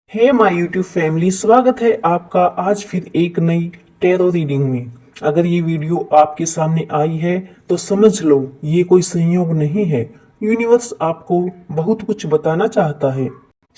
Hey my YouTube family, स्वागत है आपका आज फिर एक नई टैरो रीडिंग में। अगर ये वीडियो आपके सामने आई है तो समझ लो ये कोई संयोग नहीं है। यूनिवर्स आपको बहुत कुछ बताना चाहता है।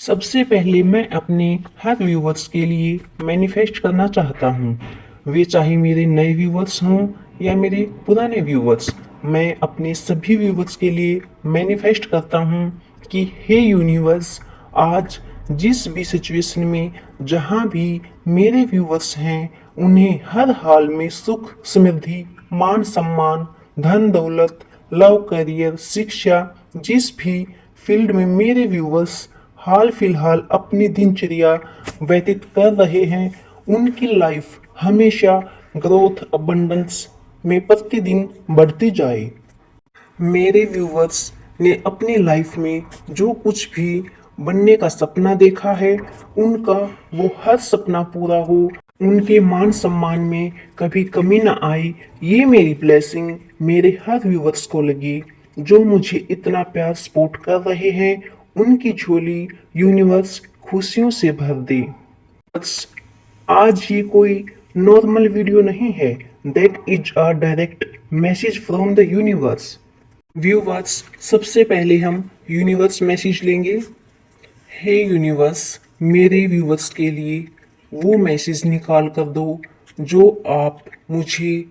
सबसे पहले मैं अपने हर व्यूवर्स के लिए मैनिफेस्ट करना चाहता हूँ। वे चाहे मेरे नए व्यूवर्स हों या मेरे पुराने व्यूवर्स, मैं अपने सभी व्यूवर्स के लिए मैनिफेस्ट करता हूँ कि हे यूनिवर्स, आज जिस भी सिचुएशन में जहाँ भी मेरे व्यूवर्स हैं, उन्हें हर हाल में सुख समृद्धि, मान सम्मान, धन दौलत, लव, करियर, शिक्षा, जिस भी फील्ड में मेरे व्यूवर्स हाल फिलहाल अपनी दिनचर्या व्यतीत कर रहे हैं, उनकी लाइफ हमेशा ग्रोथ अबंडेंस में प्रतिदिन बढ़ती जाए। मेरे व्यूवर्स ने अपनी लाइफ में जो कुछ भी बनने का सपना देखा है, उनका वो हर सपना पूरा हो, उनके मान सम्मान में कभी कमी ना आए, ये मेरी ब्लेसिंग मेरे हर व्यूवर्स को लगी। जो मुझे इतना प्यार सपोर्ट कर रहे हैं, उनकी झोली यूनिवर्स खुशियों से भर दे। बस आज ये कोई नॉर्मल वीडियो नहीं है, that is a direct message from the universe. Viewers, सबसे पहले हम यूनिवर्स मैसेज लेंगे। हे यूनिवर्स, मेरे व्यूवर्स के लिए वो मैसेज निकाल कर दो जो आप मुझे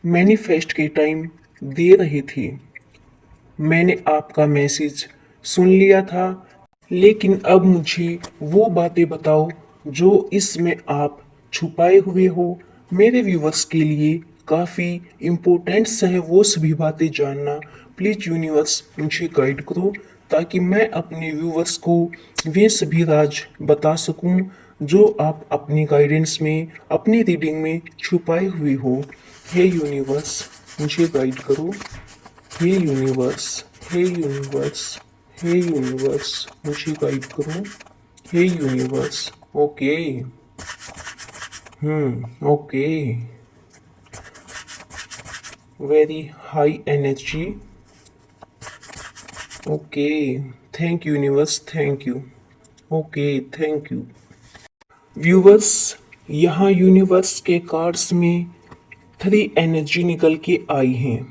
मैनिफेस्ट के टाइम दे रहे थे। मैंने आपका मैसेज सुन लिया था, लेकिन अब मुझे वो बातें बताओ जो इसमें आप छुपाए हुए हो। मेरे व्यूवर्स के लिए काफ़ी इम्पोर्टेंट्स है वो सभी बातें जानना। प्लीज़ यूनिवर्स मुझे गाइड करो ताकि मैं अपने व्यूवर्स को वे सभी राज बता सकूं जो आप अपनी गाइडेंस में, अपनी रीडिंग में छुपाए हुए हो। हे यूनिवर्स, मुझे गाइड करो। हे यूनिवर्स, हे यूनिवर्स, हे यूनिवर्स, मुझे गाइड करो। हे universe. Okay. Okay. Very high energy. Okay. Thank you universe, thank you. Okay, thank you. Viewers, यहाँ यूनिवर्स के कार्ड्स में 3 एनर्जी निकल के आई हैं।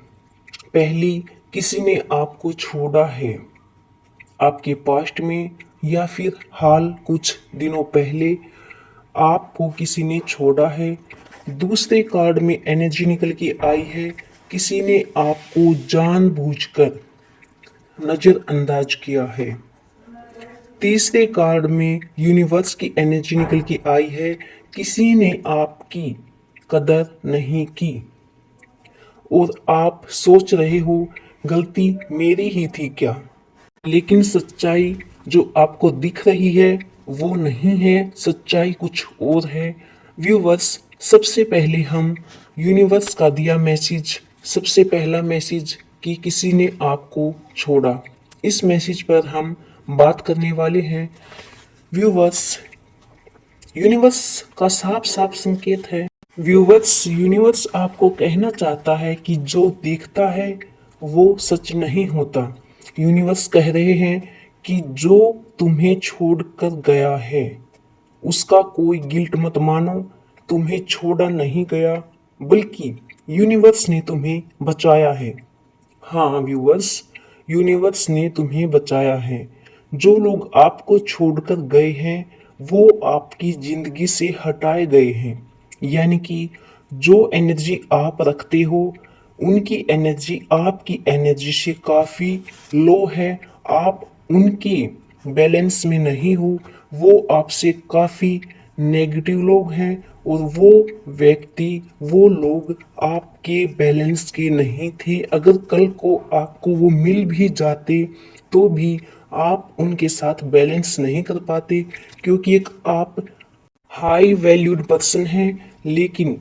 पहली, किसी ने आपको छोड़ा है आपके पास्ट में, या फिर हाल कुछ दिनों पहले आपको किसी ने छोड़ा है। दूसरे कार्ड में एनर्जी निकल के आई है, किसी ने आपको जानबूझकर नजरअंदाज किया है। तीसरे कार्ड में यूनिवर्स की एनर्जी निकल के आई है, किसी ने आपकी कदर नहीं की और आप सोच रहे हो गलती मेरी ही थी क्या। लेकिन सच्चाई जो आपको दिख रही है वो नहीं है, सच्चाई कुछ और है। व्यूवर्स, सबसे पहले हम यूनिवर्स का दिया मैसेज, सबसे पहला मैसेज कि किसी ने आपको छोड़ा, इस मैसेज पर हम बात करने वाले हैं। व्यूवर्स, यूनिवर्स का साफ साफ संकेत है। व्यूवर्स, यूनिवर्स आपको कहना चाहता है कि जो दिखता है वो सच नहीं होता। यूनिवर्स कह रहे हैं कि जो तुम्हें छोड़कर गया है उसका कोई गिल्ट मत मानो। तुम्हें छोड़ा नहीं गया, बल्कि यूनिवर्स ने तुम्हें बचाया है। हाँ व्यूवर्स, यूनिवर्स ने तुम्हें बचाया है। जो लोग आपको छोड़कर गए हैं वो आपकी जिंदगी से हटाए गए हैं, यानी कि जो एनर्जी आप रखते हो उनकी एनर्जी आपकी एनर्जी से काफ़ी लो है। आप उनके बैलेंस में नहीं हो, वो आपसे काफ़ी नेगेटिव लोग हैं और वो व्यक्ति, वो लोग आपके बैलेंस के नहीं थे। अगर कल को आपको वो मिल भी जाते तो भी आप उनके साथ बैलेंस नहीं कर पाते, क्योंकि एक आप हाई वैल्यूड पर्सन हैं, लेकिन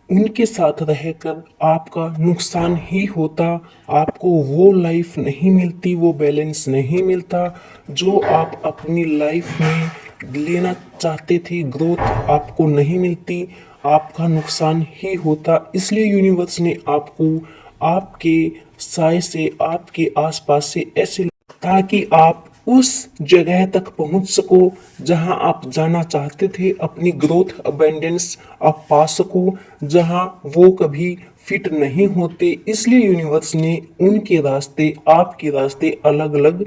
उनके साथ रहकर आपका नुकसान ही होता। आपको वो लाइफ नहीं मिलती, वो बैलेंस नहीं मिलता जो आप अपनी लाइफ में लेना चाहते थे। ग्रोथ आपको नहीं मिलती, आपका नुकसान ही होता। इसलिए यूनिवर्स ने आपको आपके साय से, आपके आसपास से ऐसे, ताकि आप उस जगह तक पहुंच सको जहां आप जाना चाहते थे, अपनी ग्रोथ अबेंडेंस आप पा सको जहां वो कभी फिट नहीं होते। इसलिए यूनिवर्स ने उनके रास्ते, आपके रास्ते अलग अलग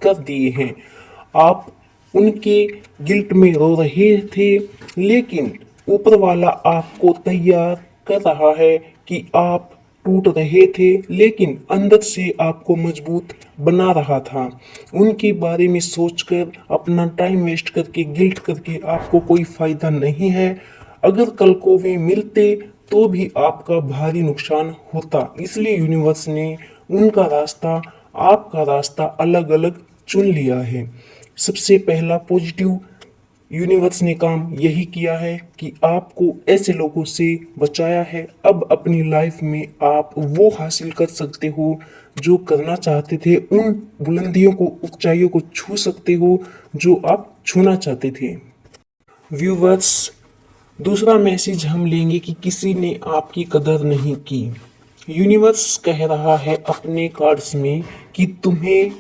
कर दिए हैं। आप उनके गिल्ट में रो रहे थे, लेकिन ऊपर वाला आपको तैयार कर रहा है कि आप टूट रहे थे, लेकिन अंदर से आपको मजबूत बना रहा था। उनके बारे में सोचकर अपना टाइम वेस्ट करके, गिल्ट करके आपको कोई फायदा नहीं है। अगर कल को वे मिलते तो भी आपका भारी नुकसान होता। इसलिए यूनिवर्स ने उनका रास्ता, आपका रास्ता अलग अलग चुन लिया है। सबसे पहला पॉजिटिव यूनिवर्स ने काम यही किया है कि आपको ऐसे लोगों से बचाया है। अब अपनी लाइफ में आप वो हासिल कर सकते हो जो करना चाहते थे, उन बुलंदियों को, ऊंचाइयों को छू सकते हो जो आप छूना चाहते थे। व्यूवर्स, दूसरा मैसेज हम लेंगे कि किसी ने आपकी कदर नहीं की। यूनिवर्स कह रहा है अपने कार्ड्स में कि तुम्हें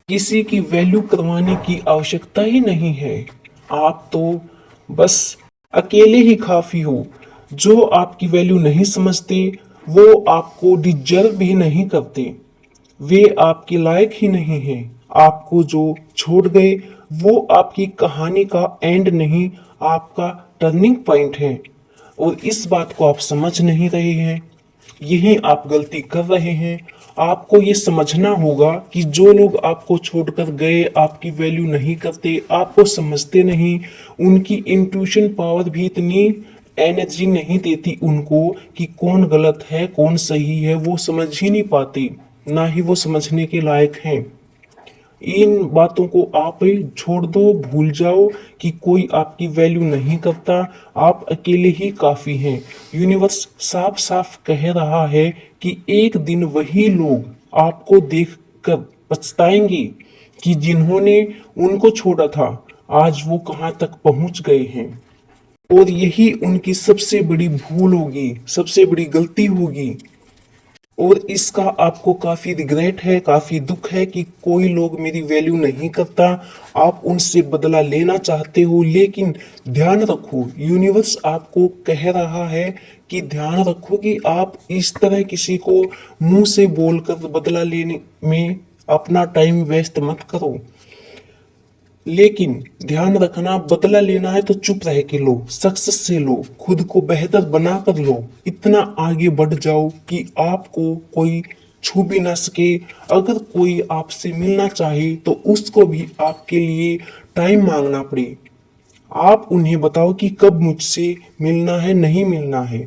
किसी की वैल्यू करवाने की आवश्यकता ही नहीं है। आप तो बस अकेले ही काफी हो। जो आपकी वैल्यू नहीं समझते वो आपको डिजर्व भी नहीं करते। वे आपके लायक ही नहीं हैं। आपको जो छोड़ गए वो आपकी कहानी का एंड नहीं, आपका टर्निंग पॉइंट है। और इस बात को आप समझ नहीं रहे हैं, यही आप गलती कर रहे हैं। आपको ये समझना होगा कि जो लोग आपको छोड़कर गए, आपकी वैल्यू नहीं करते, आपको समझते नहीं, उनकी इंट्यूशन पावर भी इतनी एनर्जी नहीं देती उनको कि कौन गलत है कौन सही है, वो समझ ही नहीं पाते, ना ही वो समझने के लायक हैं। इन बातों को आप ही छोड़ दो, भूल जाओ कि कोई आपकी वैल्यू नहीं करता। आप अकेले ही काफी हैं। यूनिवर्स साफ साफ कह रहा है कि एक दिन वही लोग आपको देखकर पछताएंगे कि जिन्होंने उनको छोड़ा था, आज वो कहां तक पहुंच गए हैं। और यही उनकी सबसे बड़ी भूल होगी, सबसे बड़ी गलती होगी। और इसका आपको काफी रिग्रेट है, काफी दुख है कि कोई लोग मेरी वैल्यू नहीं करता। आप उनसे बदला लेना चाहते हो, लेकिन ध्यान रखो, यूनिवर्स आपको कह रहा है कि ध्यान रखो कि आप इस तरह किसी को मुंह से बोलकर बदला लेने में अपना टाइम वेस्ट मत करो। लेकिन ध्यान रखना, बदला लेना है तो चुप रह के लो, सक्सेस से लो, खुद को बेहतर बना कर लो। इतना आगे बढ़ जाओ कि आपको कोई छू भी ना सके। अगर कोई आपसे मिलना चाहे तो उसको भी आपके लिए टाइम मांगना पड़े। आप उन्हें बताओ कि कब मुझसे मिलना है, नहीं मिलना है।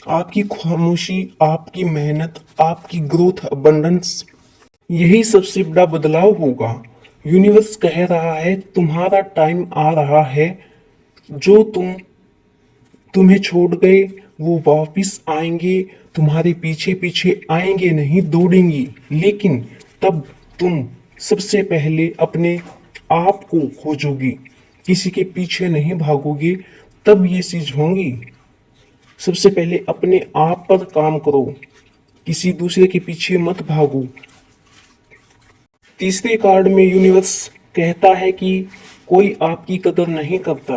आपकी खामोशी, आपकी मेहनत, आपकी ग्रोथ, अबंडेंस, यही सबसे बड़ा बदलाव होगा। यूनिवर्स कह रहा है तुम्हारा टाइम आ रहा है। जो तुम्हें छोड़ गए वो वापस आएंगे, तुम्हारे पीछे पीछे आएंगे, नहीं दौड़ेंगी। लेकिन तब तुम सबसे पहले अपने आप को खोजोगी, किसी के पीछे नहीं भागोगे, तब ये चीज होंगी। सबसे पहले अपने आप पर काम करो, किसी दूसरे के पीछे मत भागो। तीसरे कार्ड में यूनिवर्स कहता है कि कोई आपकी कदर नहीं करता।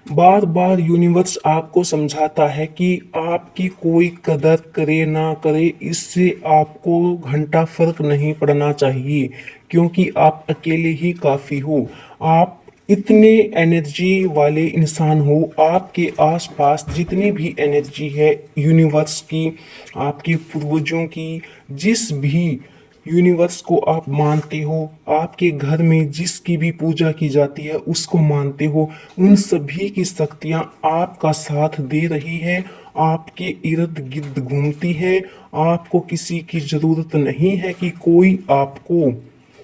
बार बार यूनिवर्स आपको समझाता है कि आपकी कोई कदर करे ना करे, इससे आपको घंटा फर्क नहीं पड़ना चाहिए, क्योंकि आप अकेले ही काफी हो। आप इतने एनर्जी वाले इंसान हो। आपके आसपास जितनी भी एनर्जी है यूनिवर्स की, आपके पूर्वजों की, जिस भी यूनिवर्स को आप मानते हो, आपके घर में जिसकी भी पूजा की जाती है उसको मानते हो, उन सभी की शक्तियां आपका साथ दे रही है, आपके इर्द गिर्द घूमती है। आपको किसी की जरूरत नहीं है कि कोई आपको,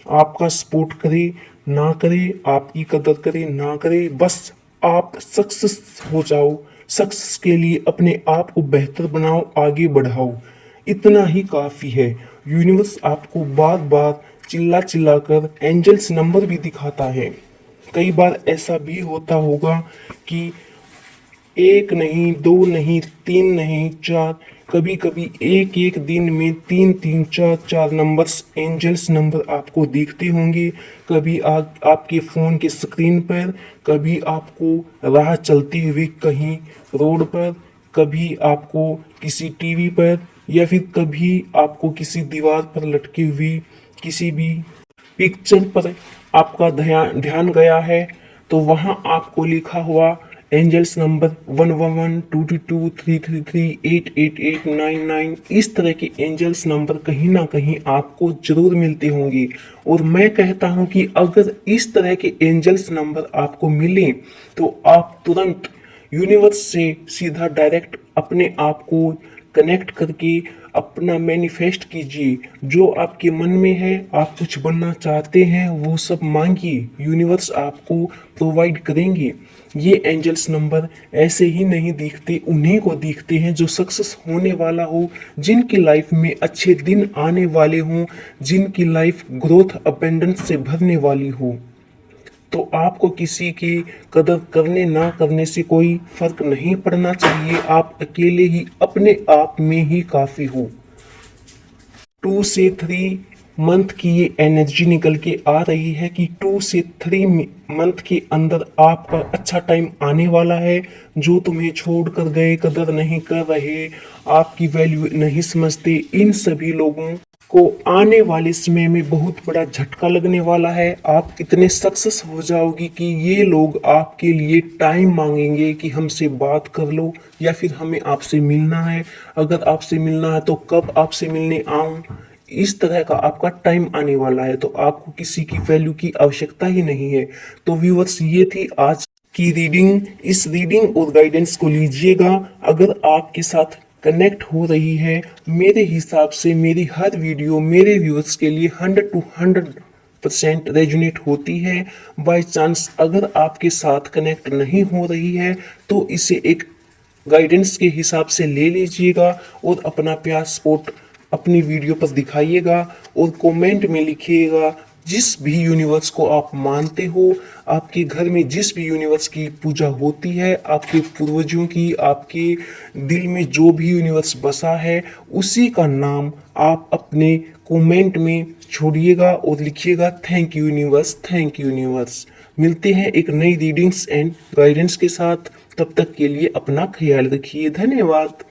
आपका सपोर्ट करे ना करे, आपकी कदर करे ना करे। बस आप सक्सेस हो जाओ, सक्सेस के लिए अपने आप को बेहतर बनाओ, आगे बढ़ाओ, इतना ही काफी है। यूनिवर्स आपको बार बार चिल्ला चिल्ला कर एंजल्स नंबर भी दिखाता है। कई बार ऐसा भी होता होगा कि एक नहीं, दो नहीं, तीन नहीं, चार, कभी कभी एक एक दिन में 3 3 4 4 नंबर्स एंजल्स नंबर आपको दिखते होंगे। कभी आपके फ़ोन के स्क्रीन पर, कभी आपको राह चलते हुए कहीं रोड पर, कभी आपको किसी टीवी पर, या फिर कभी आपको किसी दीवार पर लटकी हुई किसी भी पिक्चर पर आपका ध्यान ध्यान गया है, तो वहां आपको लिखा हुआ एंजल्स नंबर 111 222 333 888 99, इस तरह के एंजल्स नंबर कहीं ना कहीं आपको जरूर मिलते होंगे। और मैं कहता हूं कि अगर इस तरह के एंजल्स नंबर आपको मिले तो आप तुरंत यूनिवर्स से सीधा डायरेक्ट अपने आप को कनेक्ट करके अपना मैनिफेस्ट कीजिए। जो आपके मन में है, आप कुछ बनना चाहते हैं, वो सब मांगिए, यूनिवर्स आपको प्रोवाइड करेंगे। ये एंजल्स नंबर ऐसे ही नहीं दिखते, उन्हीं को दिखते हैं जो सक्सेस होने वाला हो, जिनकी लाइफ में अच्छे दिन आने वाले हों, जिनकी लाइफ ग्रोथ अपेंडेंस से भरने वाली हो। तो आपको किसी की कदर करने ना करने से कोई फर्क नहीं पड़ना चाहिए। आप अकेले ही अपने आप में ही काफी हो। 2 से 3 मंथ की ये एनर्जी निकल के आ रही है कि 2 से 3 मंथ के अंदर आपका अच्छा टाइम आने वाला है। जो तुम्हें छोड़कर गए, कदर नहीं कर रहे, आपकी वैल्यू नहीं समझते, इन सभी लोगों को आने वाले समय में बहुत बड़ा झटका लगने वाला है। आप इतने सक्सेस हो जाओगी कि ये लोग आपके लिए टाइम मांगेंगे कि हमसे बात कर लो, या फिर हमें आपसे मिलना है। अगर आपसे मिलना है तो कब आपसे मिलने आऊं, इस तरह का आपका टाइम आने वाला है। तो आपको किसी की वैल्यू की आवश्यकता ही नहीं है। तो व्यूअर्स, ये थी आज की रीडिंग। इस रीडिंग और गाइडेंस को लीजिएगा। अगर आपके साथ कनेक्ट हो रही है, मेरे हिसाब से मेरी हर वीडियो मेरे व्यूअर्स के लिए 100 to 100% रेजोनेट होती है। बाय चांस अगर आपके साथ कनेक्ट नहीं हो रही है तो इसे एक गाइडेंस के हिसाब से ले लीजिएगा और अपना प्यार सपोर्ट अपनी वीडियो पर दिखाइएगा और कमेंट में लिखिएगा जिस भी यूनिवर्स को आप मानते हो। आपके घर में जिस भी यूनिवर्स की पूजा होती है, आपके पूर्वजों की, आपके दिल में जो भी यूनिवर्स बसा है, उसी का नाम आप अपने कमेंट में छोड़िएगा और लिखिएगा thank you universe, thank you universe. मिलते हैं एक नई रीडिंग्स एंड गाइडेंस के साथ। तब तक के लिए अपना ख्याल रखिए। धन्यवाद।